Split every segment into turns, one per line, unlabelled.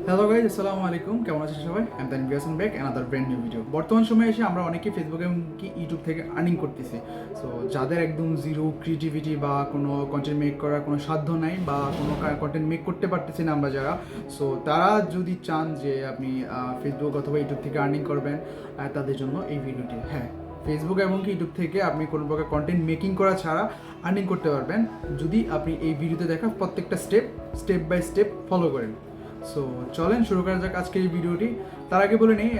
Hello guys, আসসালামু আলাইকুম। কেমন আছেন সবাই? আমি Tanvir back another brand new video. বর্তমান সময়ে এসে আমরা অনেকেই ফেসবুক এবং কি ইউটিউব থেকে আর্নিং করতেছি। সো যাদের একদম জিরো ক্রিয়েটিভিটি বা কোনো কন্টেন্ট মেক করার কোনো সাধ্য নাই বা কোনো কন্টেন্ট মেক করতে পারতেছি না আমরা যারা, সো তারা যদি চান যে আপনি ফেসবুক অথবা ইউটিউব থেকে আর্নিং করবেন, তাদের জন্য এই ভিডিওটি। হ্যাঁ, ফেসবুক এবং কি ইউটিউব থেকে আপনি কোনো প্রকার কন্টেন্ট মেকিং করা ছাড়া আর্নিং করতে পারবেন যদি আপনি এই ভিডিওতে দেখা প্রত্যেকটা স্টেপ বাই স্টেপ ফলো করেন। সো চলেন শুরু করা যাক আজকের এই ভিডিওটি। তার আগে বলে নিই,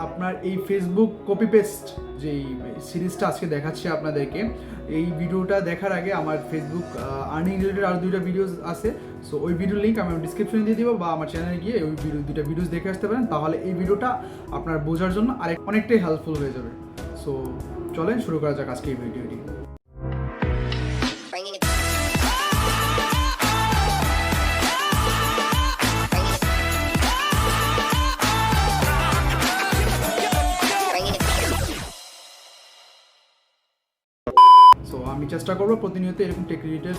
আপনার এই ফেসবুক কপি পেস্ট যেই সিরিজটা আজকে দেখাচ্ছি আপনাদেরকে, এই ভিডিওটা দেখার আগে আমার ফেসবুক আর্নিং রিলেটেড আরও দুইটা ভিডিওস আছে। সো ওই ভিডিওর লিঙ্ক আমি ডিসক্রিপশনে দিয়ে দিব, বা আমার চ্যানেলে গিয়ে ওই দুইটা ভিডিওস দেখে আসতে পারেন। তাহলে এই ভিডিওটা আপনার বোঝার জন্য অনেকটাই হেল্পফুল হয়ে যাবে। সো চলেন শুরু করা যাক আজকে এই ভিডিওটি। সো আমি চেষ্টা করবো প্রতিনিয়ত এরকম টেক রিলেটেড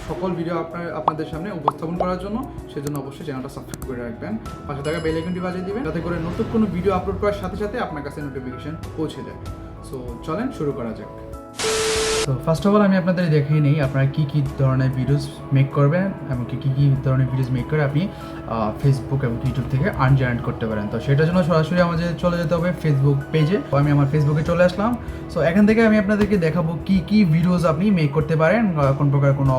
সকল ভিডিও আপনাদের সামনে উপস্থাপন করার জন্য। সেজন্য অবশ্যই চ্যানেলটা সাবস্ক্রাইব করে রাখবেন, পাশে থাকা বেল আইকনটি বাজিয়ে দিবেন, যাতে করে নতুন কোনো ভিডিও আপলোড করার সাথে সাথে আপনার কাছে নোটিফিকেশন পৌঁছে যায়। সো চলেন শুরু করা যাক। তো ফার্স্ট অফ অল আমি আপনাদের দেখিয়ে নিই আপনারা কী কী ধরনের ভিডিওস মেক করবেন এবং কী কী ধরনের ভিডিওস মেক করে আপনি ফেসবুক এবং ইউটিউব থেকে আর্ন জেনারেট করতে পারেন। তো সেটার জন্য সরাসরি আমাদের চলে যেতে হবে ফেসবুক পেজে। তো আমি আমার ফেসবুকে চলে আসলাম। সো এখান থেকে আমি আপনাদেরকে দেখাবো কী কী ভিডিওস আপনি মেক করতে পারেন কোনো প্রকার কোনো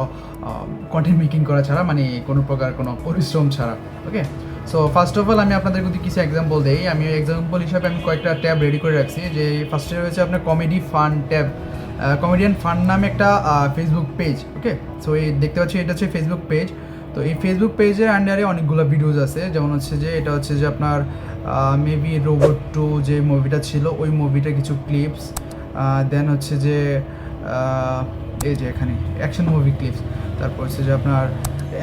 কন্টেন্ট মেকিং করা ছাড়া, মানে কোনো প্রকার কোনো পরিশ্রম ছাড়া। ওকে, সো ফার্স্ট অফ অল আমি আপনাদের যদি কিছু এক্সাম্পল দেই, আমি এক্সাম্পল হিসাবে আমি কয়েকটা ট্যাব রেডি করে রাখছি। যে ফার্স্টে রয়েছে আপনার comedy fun tab, comedian fun নামে একটা ফেসবুক পেজ। ওকে, সো এই দেখতে পাচ্ছি এটা হচ্ছে ফেসবুক পেজ। তো এই ফেসবুক পেজের আন্ডারে অনেকগুলো ভিডিওস আছে, যেমন হচ্ছে যে এটা হচ্ছে যে আপনার মেবি রোবট 2 যে মুভিটা ছিল ওই মুভিটার কিছু ক্লিপস, দেন হচ্ছে যে এই যে এখানে অ্যাকশন মুভি ক্লিপস, তারপর হচ্ছে যে আপনার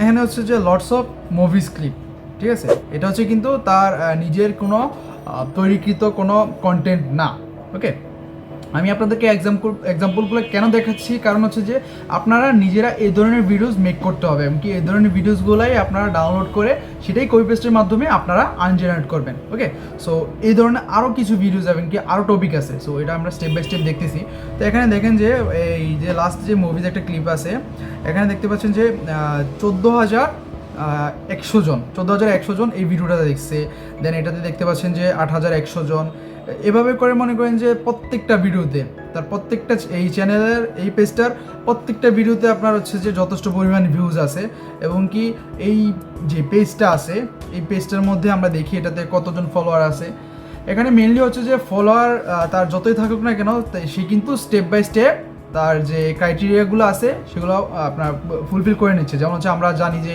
এখানে হচ্ছে যে লটস অফ মুভিস ক্লিপ। ঠিক আছে, এটা হচ্ছে কিন্তু তার নিজের তৈরিকৃত কোনো কন্টেন্ট না। ওকে, আমি আপনাদেরকে এক্সাম্পলগুলো কেন দেখাচ্ছি, কারণ হচ্ছে যে আপনারা নিজেরা এই ধরনের ভিডিওস মেক করতে হবে, এমনকি এই ধরনের ভিডিওসগুলাই আপনারা ডাউনলোড করে সেটাই কপি পেস্টের মাধ্যমে আপনারা আর্ন জেনারেট করবেন। ওকে, সো এই ধরনের আরও কিছু ভিডিওস এমনকি আরও টপিক আছে। সো এটা আমরা স্টেপ বাই স্টেপ দেখতেছি। তো এখানে দেখেন যে এই যে লাস্ট যে মুভিজ একটা ক্লিপ আছে, এখানে দেখতে পাচ্ছেন যে 14,100 জন এই ভিডিওটা দেখছে। দেন এটাতে দেখতে পাচ্ছেন যে 8,100 জন। এভাবে করে মনে করেন যে প্রত্যেকটা ভিডিওতে তার প্রত্যেকটা এই চ্যানেলের এই পেজটার প্রত্যেকটা ভিডিওতে আপনার হচ্ছে যে যথেষ্ট পরিমাণ ভিউজ আছে। এবং কি এই যে পেজটা আছে এই পেজটার মধ্যে আমরা দেখি এটাতে কতজন ফলোয়ার আছে। এখানে মেনলি হচ্ছে যে ফলোয়ার তার যতই থাকুক না কেন, সে কিন্তু স্টেপ বাই স্টেপ তার যে ক্রাইটেরিয়াগুলো আছে সেগুলো আপনার ফুলফিল করে নিচ্ছে। যেমন হচ্ছে আমরা জানি যে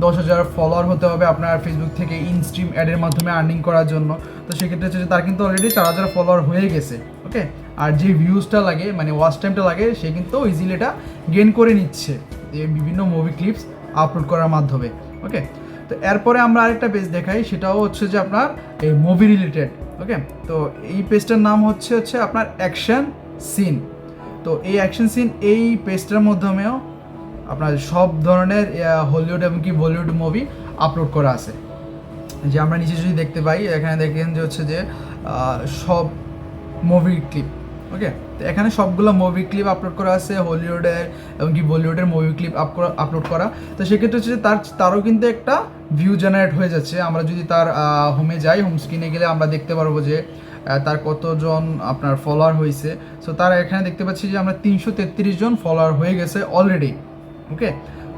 10,000 ফলোয়ার হতে হবে আপনার ফেসবুক থেকে ইনস্ট্রিম অ্যাডের মাধ্যমে আর্নিং করার জন্য। তো সেক্ষেত্রে হচ্ছে যে তার কিন্তু অলরেডি 4,000 ফলোয়ার হয়ে গেছে। ওকে, আর যে ভিউজটা লাগে মানে ওয়াচ টাইমটা লাগে সে কিন্তু ইজিলি এটা গেইন করে নিচ্ছে এই বিভিন্ন মুভি ক্লিপস আপলোড করার মাধ্যমে। ওকে, তো এরপরে আমরা আরেকটা পেজ দেখাই, সেটাও হচ্ছে যে আপনার এই মুভি রিলেটেড। ওকে, তো এই পেজটার নাম হচ্ছে আপনার অ্যাকশন সিন। তো এই অ্যাকশন সিন এই পেজটার মাধ্যমেও আপনার সব ধরনের হলিউড এবং কি বলিউড মুভি আপলোড করা আছে। যে আমরা নিচে যদি দেখতে পাই, এখানে দেখেন যে হচ্ছে যে সব মুভি ক্লিপ। ওকে, তো এখানে সবগুলো মুভি ক্লিপ আপলোড করা আছে, হলিউডের এবং কি বলিউডের মুভি ক্লিপ আপলোড করা। তো সেক্ষেত্রে হচ্ছে যে তারও কিন্তু একটা ভিউ জেনারেট হয়ে যাচ্ছে। আমরা যদি তার হোমে যাই, হোম স্ক্রিনে গেলে আমরা দেখতে পারবো যে তার কতজন আপনার ফলোয়ার হয়েছে। সো তার এখানে দেখতে পাচ্ছি যে আমরা 333 জন ফলোয়ার হয়ে গেছে অলরেডি। ওকে,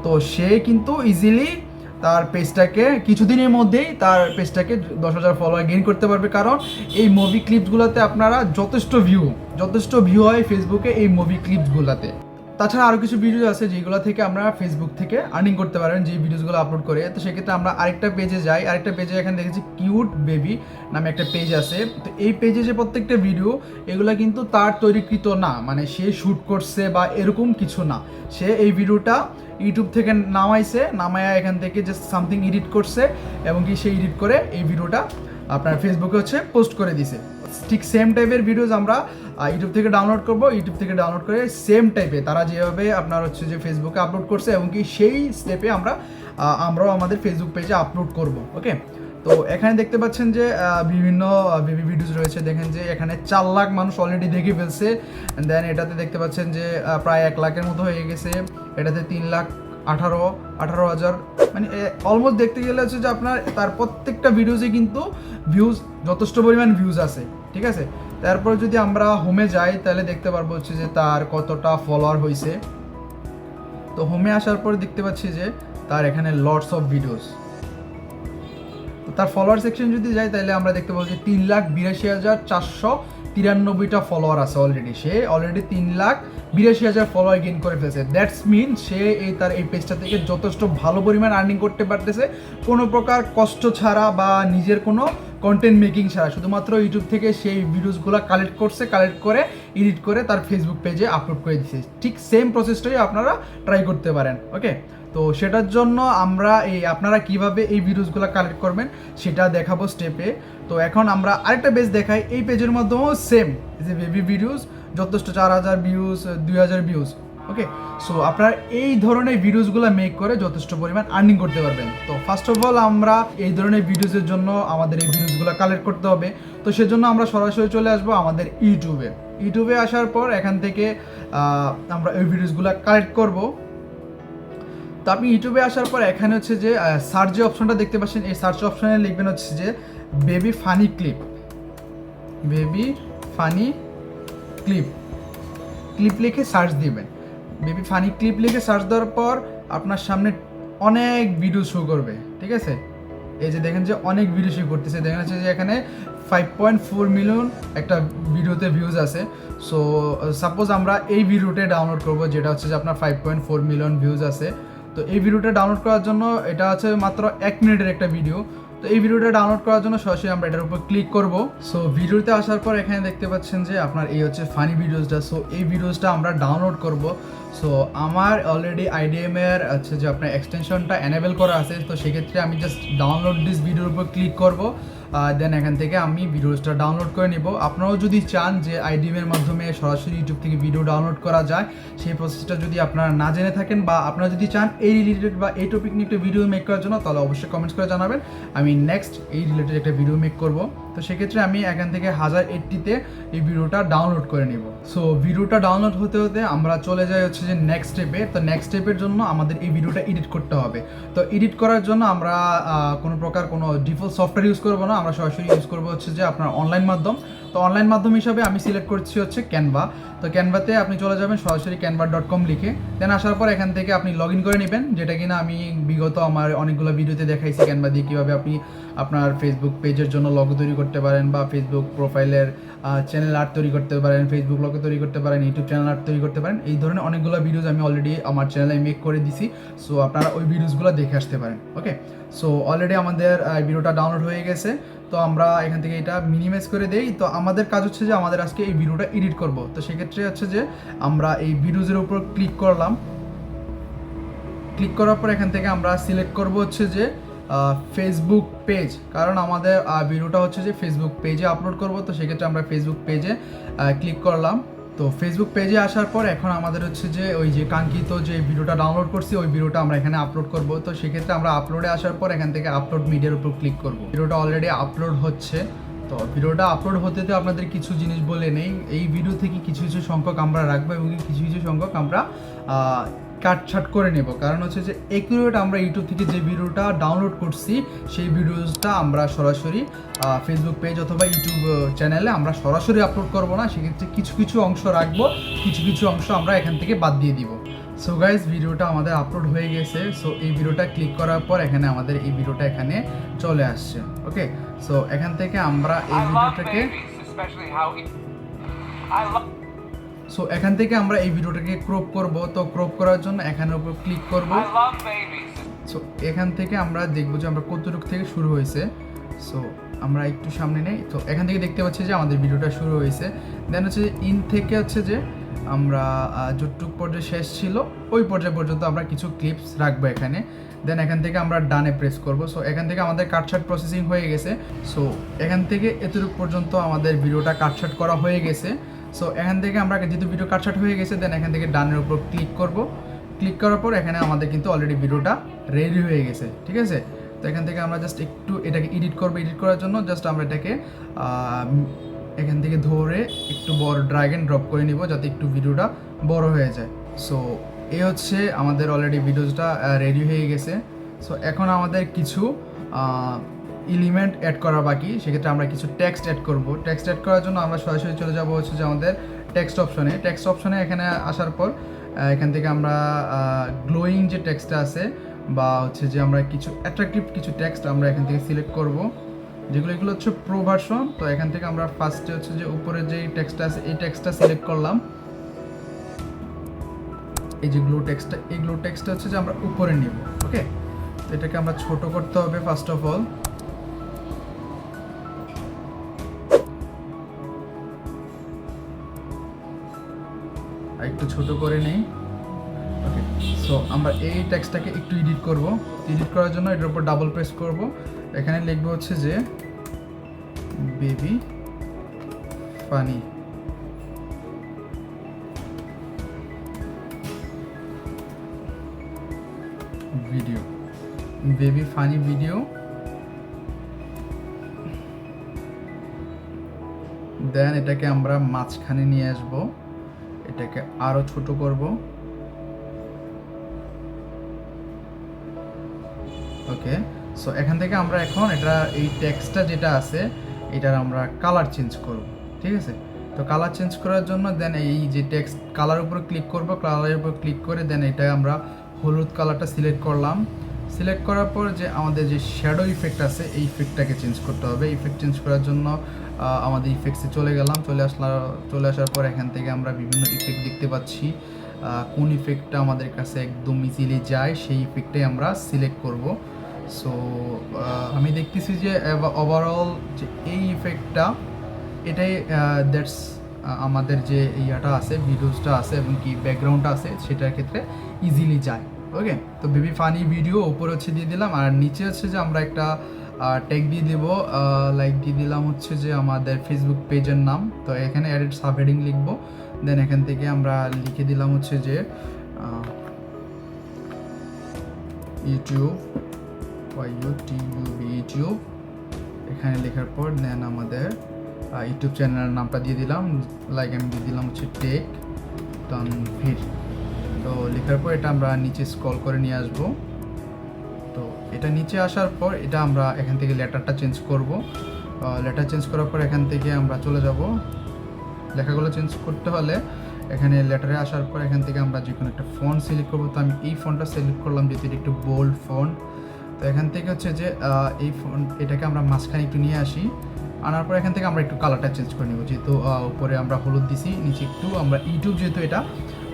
তো সে কিন্তু ইজিলি তার পেজটাকে কিছুদিনের মধ্যেই তার পেজটাকে 10,000 ফলোয়ার গেইন করতে পারবে, কারণ এই মুভি ক্লিপসগুলোতে আপনারা যথেষ্ট ভিউ হয় ফেসবুকে এই মুভি ক্লিপসগুলোতে। তাছাড়া আরও কিছু ভিডিও আছে যেগুলো থেকে আমরা ফেসবুক থেকে আর্নিং করতে পারেন, যে ভিডিওসগুলো আপলোড করে। তো সেক্ষেত্রে আমরা আরেকটা পেজে যাই, আরেকটা পেজে এখানে দেখেছি কিউট বেবি নামে একটা পেজ আছে। তো এই পেজে যে প্রত্যেকটা ভিডিও এগুলো কিন্তু তার তৈরিকৃত না, মানে সে শ্যুট করছে বা এরকম কিছু না। সে এই ভিডিওটা ইউটিউব থেকে নামায়া এখান থেকে জাস্ট সামথিং এডিট করছে এবং কি সে এডিট করে এই ভিডিওটা আপনার ফেসবুকে পোস্ট করে দিছে। ঠিক সেম টাইপের ভিডিওস আমরা ইউটিউব থেকে ডাউনলোড করব, ইউটিউব থেকে ডাউনলোড করে সেম টাইপে তারা যেভাবে আপনার হচ্ছে যে ফেসবুকে আপলোড করছে এবং কি সেই স্টেপে আমরাও আমাদের ফেসবুক পেজে আপলোড করব। ওকে, তো এখানে দেখতে পাচ্ছেন যে বিভিন্ন বেবি ভিডিওস রয়েছে, দেখেন যে এখানে 4 লাখ মানুষ অলরেডি দেখে ফেলছে। দেন এটাতে দেখতে পাচ্ছেন যে প্রায় 1 লাখের মতো হয়ে গেছে, এটাতে 3,18,000 মানে অলমোস্ট দেখতে গেলে হচ্ছে যে আপনার তার প্রত্যেকটা ভিডিওসে কিন্তু ভিউজ যথেষ্ট পরিমাণ ভিউজ আছে, ঠিক আছে। তারপর যদি আমরা হোমে যাই তাহলে দেখতে পারবো হচ্ছে যে তার কতটা ফলোয়ার হয়েছে। তো হোমে আসার পর দেখতে পাচ্ছি যে তার এখানে লটস অফ ভিডিওস। তো তার ফলোয়ার সেকশন যদি যাই তাহলে আমরা দেখতে পাবো যে 3,82,493টা ফলোয়ার আছে অলরেডি। সে অলরেডি 3,82,000 ফলোয়ার গেইন করে ফেলছে। দ্যাটস মিন সে তার এই পেজটা থেকে যথেষ্ট ভালো পরিমাণ আর্নিং করতে পারতেছে কোনো প্রকার কষ্ট ছাড়া বা নিজের কোনো কন্টেন্ট মেকিং ছাড়া, শুধুমাত্র ইউটিউব থেকে সেই ভিডিওসগুলো কালেক্ট করে এডিট করে তার ফেসবুক পেজে আপলোড করে দিচ্ছে। ঠিক সেম প্রসেসটাই আপনারা ট্রাই করতে পারেন। ওকে, তো সেটার জন্য আমরা আপনারা কিভাবে এই ভিডিওসগুলো কালেক্ট করবেন সেটা দেখাবো স্টেপে। তো এখন আমরা আরেকটা পেজ দেখাই, এই পেজের মাধ্যমেও সেম যে বেবি ভিডিওস যথেষ্ট 4,000 ভিউজ, 2,000 ভিউজ। ওকে, সো আপনারা এই ধরনের ভিডিওসগুলো মেক করে যথেষ্ট পরিমাণ আর্নিং করতে পারবেন। তো ফার্স্ট অফ অল আমরা এই ধরনের ভিডিওসের জন্য আমাদের এই ভিডিওসগুলো কালেক্ট করতে হবে। তো সেজন্য আমরা সরাসরি চলে আসবো আমাদের ইউটিউবে আসার পর এখান থেকে আমরা এই ভিডিওসগুলো কালেক্ট করব। তো আপনি ইউটিউবে আসার পর এখানে হচ্ছে যে সার্চ যে অপশনটা দেখতে পাচ্ছেন, এই সার্চ অপশনে লিখবেন হচ্ছে যে বেবি ফানি ক্লিপ লিখে সার্চ দিবেন। বেবি ফানি ক্লিপ লিখে সার্চ দেওয়ার পর আপনার সামনে অনেক ভিডিও শো করবে, ঠিক আছে। এই যে দেখেন যে অনেক ভিডিও শো করতেছে, দেখেন হচ্ছে যে এখানে 5.4 মিলিয়ন একটা ভিডিওতে ভিউজ আছে। সো সাপোজ আমরা এই ভিডিওটা ডাউনলোড করব, যেটা হচ্ছে যে আপনার 5.4 মিলিয়ন ভিউজ আছে। তো এই ভিডিওটা ডাউনলোড করার জন্য এটা হচ্ছে মাত্র 1 মিনিটের একটা ভিডিও। তো এই ভিডিওটা ডাউনলোড করার জন্য সরাসরি আমরা এটার উপর ক্লিক করব। সো ভিডিওতে আসার পর এখানে দেখতে পাচ্ছেন যে আপনার এই হচ্ছে ফানি ভিডিওসটা। সো এই ভিডিওসটা আমরা ডাউনলোড করব। সো আমার অলরেডি আইডিএম এর হচ্ছে যে আপনার এক্সটেনশনটা এনেবল করা আছে। তো সেক্ষেত্রে আমি জাস্ট ডাউনলোড দিস ভিডিওর উপর ক্লিক করব। দেন এখান থেকে আমি ভিডিওসটা ডাউনলোড করে নিব। আপনারাও যদি চান যে আইডিএম এর মাধ্যমে সরাসরি ইউটিউব থেকে ভিডিও ডাউনলোড করা যায়, সেই প্রসেসটা যদি আপনারা না জেনে থাকেন বা আপনারা যদি চান এই রিলেটেড বা এই টপিক নিয়ে একটা ভিডিও মেক করার জন্য, তাহলে অবশ্যই কমেন্টস করে জানাবেন। আমি নেক্সট এই রিলেটেড একটা ভিডিও মেক করব। তো সেক্ষেত্রে আমি এখান থেকে 1080তে এই ভিডিওটা ডাউনলোড করে নিব। সো ভিডিওটা ডাউনলোড হতে হতে আমরা চলে যাই হচ্ছে যে নেক্সট স্টেপে। তো নেক্সট স্টেপের জন্য আমাদের এই ভিডিওটা এডিট করতে হবে। তো এডিট করার জন্য আমরা কোনো প্রকার কোনো ডিফল্ট সফটওয়্যার ইউজ করবো না, আমরা সরাসরি ইউজ করবো হচ্ছে যে আপনার অনলাইন মাধ্যম। তো অনলাইন মাধ্যম হিসাবে আমি সিলেক্ট করছি হচ্ছে ক্যানভা। তো ক্যানভাতে আপনি চলে যাবেন সরাসরি canva.com লিখে, দেন আসার পর এখান থেকে আপনি লগ ইন করে নেবেন, যেটা কিনা আমি বিগত আমার অনেকগুলো ভিডিওতে দেখাইছি ক্যানভা দিয়ে কীভাবে আপনি আপনার ফেসবুক পেজের জন্য লগো তৈরি করতে পারেন বা ফেসবুক প্রোফাইলের চ্যানেল আর্ট তৈরি করতে পারেন, ফেসবুক লগো তৈরি করতে পারেন, ইউটিউব চ্যানেল আর্ট তৈরি করতে পারেন। এই ধরনের অনেকগুলো ভিডিওস আমি অলরেডি আমার চ্যানেলে মেক করে দিছি। সো আপনারা ওই ভিডিওসগুলো দেখে আসতে পারেন। ওকে, সো অলরেডি আমাদের ভিডিওটা ডাউনলোড হয়ে গেছে। তো আমরা এখান থেকে এটা মিনিমাইজ করে দেই। তো আমাদের কাজ হচ্ছে যে আমাদের আজকে এই ভিডিওটা এডিট করব। তো সেক্ষেত্রে হচ্ছে যে আমরা এই ভিডিওসের উপর ক্লিক করলাম। ক্লিক করার পর এখান থেকে আমরা সিলেক্ট করব হচ্ছে যে ফেসবুক পেজ, কারণ আমাদের ভিডিওটা হচ্ছে যে ফেসবুক পেজে আপলোড করব। তো সেক্ষেত্রে আমরা ফেসবুক পেজে ক্লিক করলাম। তো ফেসবুক পেজে আসার পর এখন আমাদের হচ্ছে যে ওই যে কাঙ্ক্ষিত যে ভিডিওটা ডাউনলোড করছি ওই ভিডিওটা আমরা এখানে আপলোড করব। তো সেক্ষেত্রে আমরা আপলোডে আসার পর এখান থেকে আপলোড মিডিয়ার উপর ক্লিক করব। ভিডিওটা অলরেডি আপলোড হচ্ছে। তো ভিডিওটা আপলোড হতে তো আপনাদের কিছু জিনিস বলে নেই, এই ভিডিও থেকে কিছু কিছু সংখ্যক আমরা রাখবো এবং কিছু কিছু সংখ্যক আমরা কাটছাট করে নেব। কারণ হচ্ছে যে একুরেট আমরা ইউটিউব থেকে যে ভিডিওটা ডাউনলোড করছি সেই ভিডিওসটা আমরা সরাসরি ফেসবুক পেজ অথবা ইউটিউব চ্যানেলে আমরা সরাসরি আপলোড করব না, সেক্ষেত্রে কিছু কিছু অংশ রাখবো, কিছু কিছু অংশ আমরা এখান থেকে বাদ দিয়ে দিব। সো গাইজ ভিডিওটা আমাদের আপলোড হয়ে গেছে। সো এই ভিডিওটা ক্লিক করার পর এখানে আমাদের এই ভিডিওটা এখানে চলে আসছে। ওকে, সো এখান থেকে আমরা এই ভিডিওটাকে এখান থেকে আমরা এই ভিডিওটাকে ক্রপ করব। তো ক্রপ করার জন্য এখানের উপর ক্লিক করব। সো এখান থেকে আমরা দেখব যে আমরা কতটুকু থেকে শুরু হয়েছে। সো আমরা একটু সামনে নেই। তো এখান থেকে দেখতে পাচ্ছি যে আমাদের ভিডিওটা শুরু হয়েছে। দেন হচ্ছে যে ইন থেকে হচ্ছে যে আমরা যতটুকু পর্যায়ে শেষ ছিল ওই পর্যায় পর্যন্ত আমরা কিছু ক্লিপস রাখবো এখানে। দেন এখান থেকে আমরা ডানে প্রেস করব। সো এখান থেকে আমাদের কাটছাট প্রসেসিং হয়ে গেছে। সো এখান থেকে এতটুকু পর্যন্ত আমাদের ভিডিওটা কাটছাট করা হয়ে গেছে। সো এখান থেকে আমরা যেহেতু ভিডিও কাটছাট হয়ে গেছে, দেন এখান থেকে ডানের উপর ক্লিক করব। ক্লিক করার পর এখানে আমাদের কিন্তু অলরেডি ভিডিওটা রেডি হয়ে গেছে, ঠিক আছে। তো এখান থেকে আমরা জাস্ট একটু এটাকে এডিট করবো। এডিট করার জন্য জাস্ট আমরা এটাকে এখান থেকে ধরে একটু বড় ড্র্যাগ এন্ড ড্রপ করে নিব যাতে একটু ভিডিওটা বড় হয়ে যায়। সো এই হচ্ছে আমাদের অলরেডি ভিডিওটা রেডি হয়ে গেছে। সো এখন আমাদের কিছু এলিমেন্ট অ্যাড করা বাকি, সেক্ষেত্রে আমরা কিছু টেক্সট অ্যাড করব। টেক্সট অ্যাড করার জন্য আমরা সরাসরি চলে যাব হচ্ছে যে আমাদের টেক্সট অপশনে। টেক্সট অপশনে এখানে আসার পর এখান থেকে আমরা গ্লোয়িং যে টেক্সটটা আছে বা হচ্ছে যে আমরা কিছু অ্যাট্রাকটিভ কিছু টেক্সট আমরা এখান থেকে সিলেক্ট করব, এগুলো হচ্ছে প্রো ভার্সন। তো এখান থেকে আমরা ফার্স্টে হচ্ছে যে উপরে যে টেক্সটটা আছে এই টেক্সটটা সিলেক্ট করলাম। এই যে গ্লো টেক্সটটা, এই গ্লো টেক্সটটা হচ্ছে যে আমরা উপরে নিব। ওকে, তো এটাকে আমরা ছোট করতে হবে ফার্স্ট অফ অল। একটু ছোট করে নেই। ওকে, সো আমরা এই টেক্সটটাকে একটু এডিট করব। এডিট করার জন্য এটার উপর ডাবল প্রেস করব। এখানে লিখবো হচ্ছে যে baby funny video, baby funny video. Then এটাকে আমরা মাঝখানে নিয়ে আসব, এটাকে আরো ছোট করব। ওকে, সো এখান থেকে আমরা এখন এটা এই টেক্সটটা যেটা আছে এটার আমরা কালার চেঞ্জ করব। ঠিক আছে, তো কালার চেঞ্জ করার জন্য দেন এই যে টেক্সট কালার উপর ক্লিক করব। কালারের উপর ক্লিক করে দেন এটা আমরা হলুদ কালারটা সিলেক্ট করলাম। সিলেক্ট করার পর যে আমাদের যে শ্যাডো ইফেক্ট আছে এই ইফেক্টটাকে চেঞ্জ করতে হবে। ইফেক্ট চেঞ্জ করার জন্য আমাদের ইফেক্টসে চলে গেলাম। চলে আসার পর এখান থেকে আমরা বিভিন্ন ইফেক্ট দেখতে পাচ্ছি। কোন ইফেক্টটা আমাদের কাছে একদম ইজিলি যায় সেই ইফেক্টটাই আমরা সিলেক্ট করব। সো আমি দেখতেছি যে ওভারঅল যে এই ইফেক্টটা এটাই দ্যাটস আমাদের যে ইয়াটা আছে ভিডিওসটা আছে এবং কি ব্যাকগ্রাউন্ডটা আছে সেটার ক্ষেত্রে ইজিলি যায়। ওকে, তো বেবি ফানি ভিডিও উপরে হচ্ছে দিয়ে দিলাম, আর নিচে হচ্ছে যে আমরা একটা ট্যাগ দিয়ে দেব, লাইক দিয়ে দিলাম হচ্ছে যে আমাদের ফেসবুক পেজের নাম। তো এখানে অ্যাডেড সাবহেডিং লিখবো। দেন এখান থেকে আমরা লিখে দিলাম হচ্ছে যে ইউটিউব, ইউটিউব। এখানে লেখার পর দেন আমাদের ইউটিউব চ্যানেলের নামটা দিয়ে দিলাম, লাইক আমি দিয়ে দিলাম হচ্ছে টেক তানভীর। তো লেখার পর এটা আমরা নিচে স্ক্রল করে নিয়ে আসব। তো এটা নিচে আসার পর এটা আমরা এখান থেকে লেটারটা চেঞ্জ করব। লেটার চেঞ্জ করার পর এখান থেকে আমরা চলে যাব। লেখাগুলো চেঞ্জ করতে হলে এখানে লেটারে আসার পর এখান থেকে আমরা যে কোনো একটা ফন্ট সিলেক্ট করবো। তো আমি এই ফন্টটা সিলেক্ট করলাম যেহেতু এটা একটু বোল্ড ফন্ট। তো এখান থেকে হচ্ছে যে এই ফন্ট এটাকে আমরা মাঝখানে একটু নিয়ে আসি। আনার পর এখান থেকে আমরা একটু কালারটা চেঞ্জ করে নেব, যেহেতু উপরে আমরা হলুদ দিছি, নিচে একটু আমরা ইউটিউব, যেহেতু এটা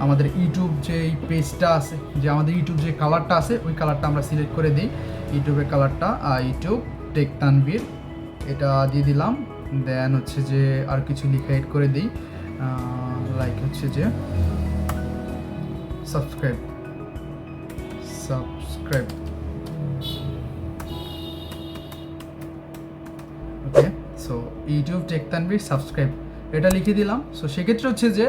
আমাদের ইউটিউব যে পেজটা আছে, যে আমাদের ইউটিউব যে কালারটা আছে ওই কালারটা আমরা সিলেক্ট করে দিই। ইউটিউবের কালারটা ইউটিউব টেক তানভীর এটা দিয়ে দিলাম। দেন হচ্ছে যে আর কিছু লিখে এড করে দিই, লাইক হচ্ছে যে subscribe. Okay, so YouTube tech Tanvir subscribe এটা লিখে দিলাম। সো সেক্ষেত্রে হচ্ছে যে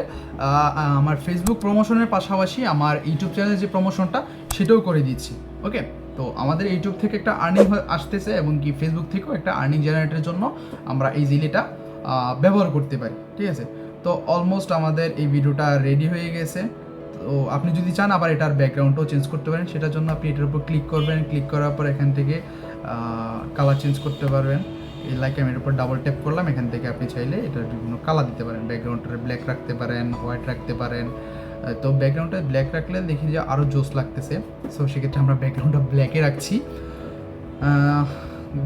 আমার ফেসবুক প্রমোশনের পাশাপাশি আমার ইউটিউব চ্যানেলের যে প্রমোশনটা সেটাও করে দিচ্ছি। ওকে, তো আমাদের ইউটিউব থেকে একটা আর্নিং আসতেছে এবং কি ফেসবুক থেকেও একটা আর্নিং জেনারেটের জন্য আমরা এই জিনিসটা ব্যবহার করতে পারি। ঠিক আছে, তো অলমোস্ট আমাদের এই ভিডিওটা রেডি হয়ে গেছে। তো আপনি যদি চান আবার এটার ব্যাকগ্রাউন্ডটাও চেঞ্জ করতে পারেন, সেটার জন্য আপনি এটার উপর ক্লিক করবেন। ক্লিক করার পর এখান থেকে কালার চেঞ্জ করতে পারবেন। এই লাইক আমি এর উপর ডাবল ট্যাপ করলাম, এখান থেকে আপনি চাইলে এটার বিভিন্ন কালার দিতে পারেন। ব্যাকগ্রাউন্ডটা ব্ল্যাক রাখতে পারেন, হোয়াইট রাখতে পারেন। তো ব্যাকগ্রাউন্ডটা ব্ল্যাক রাখলে দেখি যে আরও জোস লাগতেছে। সো সেক্ষেত্রে আমরা ব্যাকগ্রাউন্ডটা ব্ল্যাকে রাখছি।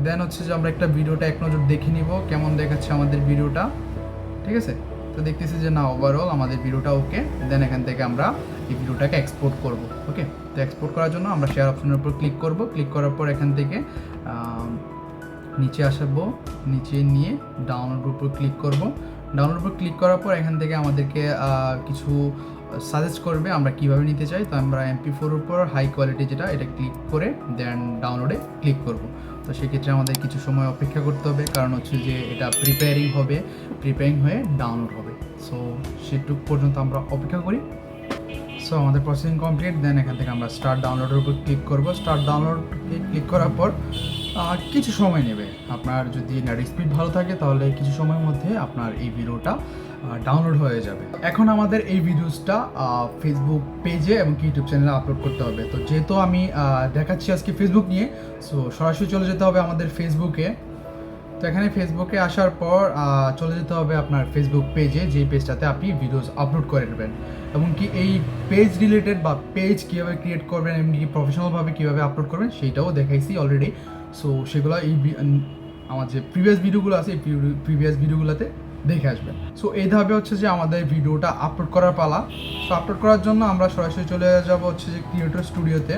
দেন হচ্ছে যে আমরা একটা ভিডিওটা এক নজর দেখে নিব কেমন দেখাচ্ছে আমাদের ভিডিওটা। ঠিক আছে, তো দেখতেছি যে না ওভারঅল আমাদের ভিডিওটা ওকে। দেন এখান থেকে আমরা এই ভিডিওটাকে এক্সপোর্ট করব। ওকে, তো এক্সপোর্ট করার জন্য আমরা শেয়ার অপশনের উপর ক্লিক করব। ক্লিক করার পর এখান থেকে নিচে আসবো, নিচে নিয়ে ডাউনলোডের উপর ক্লিক করব। ডাউনলোডের উপর ক্লিক করার পর এখান থেকে আমাদেরকে কিছু সাজেস্ট করবে আমরা কিভাবে নিতে চাই। তো আমরা MP4 উপর হাই কোয়ালিটি যেটা এটা ক্লিক করে দেন ডাউনলোডে ক্লিক করব। তো সেক্ষেত্রে আমাদের কিছু সময় অপেক্ষা করতে হবে, কারণ হচ্ছে যে এটা প্রিপেয়ারিং হয়ে ডাউনলোড হবে। সো সেটুকু পর্যন্ত আমরা অপেক্ষা করি। সো আমাদের প্রসেসিং কমপ্লিট। দেন এখান থেকে আমরা স্টার্ট ডাউনলোডের উপর ক্লিক করব। স্টার্ট ডাউনলোড ক্লিক করার পর কিছু সময় নেবে। আপনার যদি নেট স্পিড ভালো থাকে তাহলে কিছু সময়ের মধ্যে আপনার এই ভিডিওটা ডাউনলোড হয়ে যাবে। এখন আমাদের এই ভিডিওসটা ফেসবুক পেজে এবং ইউটিউব চ্যানেলে আপলোড করতে হবে। তো যেহেতু আমি দেখাচ্ছি আজকে ফেসবুক নিয়ে, সো সরাসরি চলে যেতে হবে আমাদের ফেসবুকে। তো এখানে ফেসবুকে আসার পর চলে যেতে হবে আপনার ফেসবুক পেজে, যেই পেজটাতে আপনি ভিডিওস আপলোড করে নেবেন। এমনকি এই পেজ রিলেটেড বা পেজ কীভাবে ক্রিয়েট করবেন, এমনকি প্রফেশনালভাবে কীভাবে আপলোড করবেন সেইটাও দেখাইছি অলরেডি। সো সেগুলো আমার যে প্রিভিয়াস ভিডিওগুলো আছে এই প্রিভিয়াস ভিডিওগুলোতে দেখে আসবেন। সো এই ধাপে হচ্ছে যে আমাদের ভিডিওটা আপলোড করার পালা। সো আপলোড করার জন্য আমরা সরাসরি চলে যাব হচ্ছে যে ক্রিয়েটর স্টুডিওতে।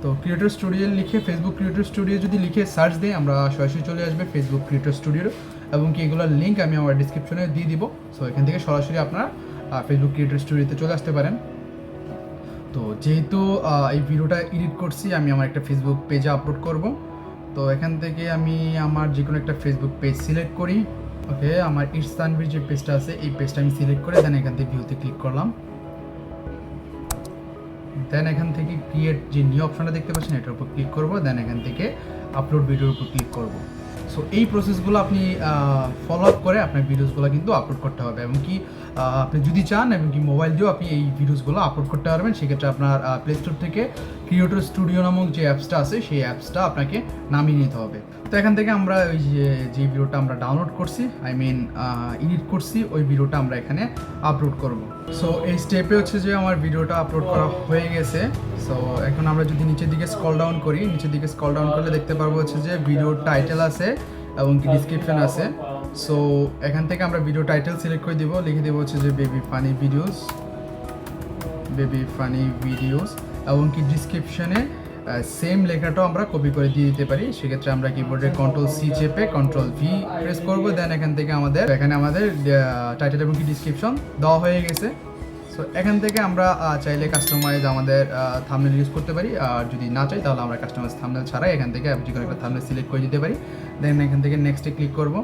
তো ক্রিয়েটর স্টুডিও লিখে ফেসবুক ক্রিয়েটর স্টুডিও যদি লিখে সার্চ দিই আমরা সরাসরি চলে আসবে ফেসবুক ক্রিয়েটর স্টুডিওর, এবং কি এগুলোর লিঙ্ক আমি আমার ডিসক্রিপশনে দিয়ে দিব। সো এখান থেকে সরাসরি আপনারা ফেসবুক ক্রিয়েটর স্টুডিওতে চলে আসতে পারেন। তো যেহেতু এই ভিডিওটা এডিট করছি আমি আমার একটা ফেসবুক পেজে আপলোড করব। তো এখান থেকে আমি আমার যে কোনো একটা ফেসবুক পেজ সিলেক্ট করি। ওকে, আমার তানভীর যে পেজটা আছে এই পেজটা আমি সিলেক্ট করে দেন এখান থেকে ভিউতে ক্লিক করলাম। দেন এখান থেকে ক্রিয়েট যে নিউ অপশনটা দেখতে পাচ্ছেন এটার উপর ক্লিক করব। দেন এখান থেকে আপলোড ভিডিওর উপর ক্লিক করব। সো এই প্রসেসগুলো আপনি ফলো আপ করে আপনার ভিডিওসগুলো কিন্তু আপলোড করতে হবে, এবং কি আপনি যদি চান এবং কি মোবাইল দিয়েও আপনি এই ভিডিওসগুলো আপলোড করতে পারবেন। সেক্ষেত্রে আপনার প্লে স্টোর থেকে ক্রিয়েটর স্টুডিও নামক যে অ্যাপসটা আছে সেই অ্যাপসটা আপনাকে নামিয়ে নিতে হবে। তো এখান থেকে আমরা ওই যে ভিডিওটা আমরা ডাউনলোড করছি, এডিট করছি, ওই ভিডিওটা আমরা এখানে আপলোড করব। সো এই স্টেপে হচ্ছে যে আমার ভিডিওটা আপলোড করা হয়ে গেছে। সো এখন আমরা যদি নিচের দিকে স্ক্রল ডাউন করি, নিচের দিকে স্ক্রল ডাউন করলে দেখতে পারবো হচ্ছে যে ভিডিওর টাইটেল আছে এবং কি ডিসক্রিপশন আছে। সো এখান থেকে আমরা ভিডিও টাইটেল সিলেক্ট করে দিব, লিখে দেবো হচ্ছে যে বেবি ফানি ভিডিওস, এবং কি ডিসক্রিপশনে সেম লেখাটাও আমরা কপি করে দিয়ে দিতে পারি। সেক্ষেত্রে আমরা কিবোর্ডে Ctrl+C চেপে Ctrl+V প্রেস করব। দেন এখান থেকে আমাদের টাইটেল এবং কি ডিসক্রিপশন দেওয়া হয়ে গেছে। সো এখান থেকে আমরা চাইলে কাস্টমাইজ আমাদের থাম্বনেল ইউজ করতে পারি, আর যদি না চাই তাহলে আমরা কাস্টমাইজ থাম্বনেল ছাড়াই এখান থেকে যে কোনো একটা থাম্বনেল সিলেক্ট করে দিতে পারি। দেন এখান থেকে নেক্সটে ক্লিক করব।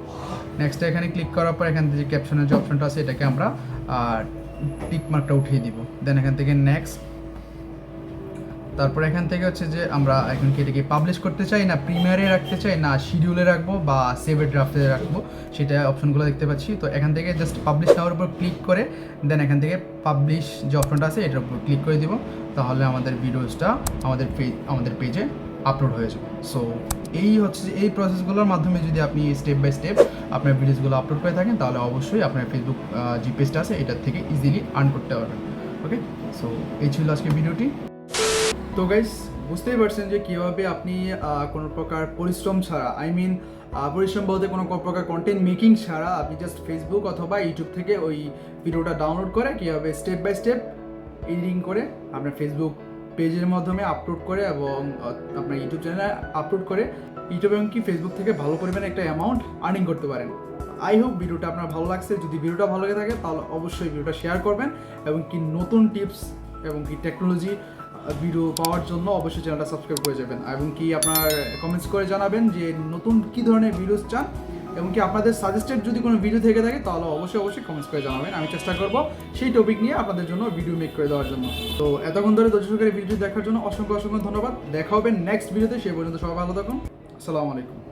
নেক্সটে এখানে ক্লিক করার পর এখান থেকে ক্যাপশনের যে অপশনটা আছে এটাকে আমরা টিক মার্কটা উঠিয়ে দিব। দেন এখান থেকে নেক্সট। তারপর এখান থেকে হচ্ছে যে আমরা এখন কি এটাকে পাবলিশ করতে চাই, না প্রিমিয়ারে রাখতে চাই, না শিডিউলে রাখবো, বা সেভে ড্রাফটে রাখবো, সেটা অপশনগুলো দেখতে পাচ্ছি। তো এখান থেকে জাস্ট পাবলিশ নাওয়ার উপর ক্লিক করে দেন এখান থেকে পাবলিশ যে অপশনটা আছে এটার উপর ক্লিক করে দিব। তাহলে আমাদের ভিডিওসটা আমাদের পেজে আপলোড হয়ে যাবে। সো এই হচ্ছে যে এই প্রসেসগুলোর মাধ্যমে যদি আপনি স্টেপ বাই স্টেপ আপনার ভিডিওসগুলো আপলোড করে থাকেন তাহলে অবশ্যই আপনার ফেসবুক যে পেজটা আছে এটার থেকে ইজিলি আর্ন করতে পারবেন। ওকে, সো এই ছিল আজকে ভিডিওটি। তো গাইস, বুঝতেই পারছেন যে কীভাবে আপনি কোনো প্রকার পরিশ্রম ছাড়া, পরিশ্রম বলতে কোনো প্রকার কন্টেন্ট মেকিং ছাড়া আপনি জাস্ট ফেসবুক অথবা ইউটিউব থেকে ওই ভিডিওটা ডাউনলোড করে কীভাবে স্টেপ বাই স্টেপ এডিটিং করে আপনার ফেসবুক পেজের মাধ্যমে আপলোড করে এবং আপনার ইউটিউব চ্যানেলে আপলোড করে ইউটিউব এবং কি ফেসবুক থেকে ভালো পরিমাণে একটা অ্যামাউন্ট আর্নিং করতে পারেন। আই হোপ ভিডিওটা আপনার ভালো লাগছে। যদি ভিডিওটা ভালো লেগে থাকে তাহলে অবশ্যই ভিডিওটা শেয়ার করবেন, এবং কি নতুন টিপস এবং কি টেকনোলজি ভিডিও পাওয়ার জন্য অবশ্যই চ্যানেলটা সাবস্ক্রাইব করে যাবেন, এবং কি আপনার কমেন্টস করে জানাবেন যে নতুন কী ধরনের ভিডিওস চান, এবং কি আপনাদের সাজেস্টেড যদি কোনো ভিডিও থেকে থাকে তাহলে অবশ্যই কমেন্টস করে জানাবেন। আমি চেষ্টা করব সেই টপিক নিয়ে আপনাদের জন্য ভিডিও মেক করে দেওয়ার জন্য। তো এতক্ষণ ধরে ধৈর্য সহকারে ভিডিও দেখার জন্য অসংখ্য ধন্যবাদ। দেখা হবে নেক্সট ভিডিওতে। সেই পর্যন্ত সবাই ভালো থাকুন। আসসালামু আলাইকুম।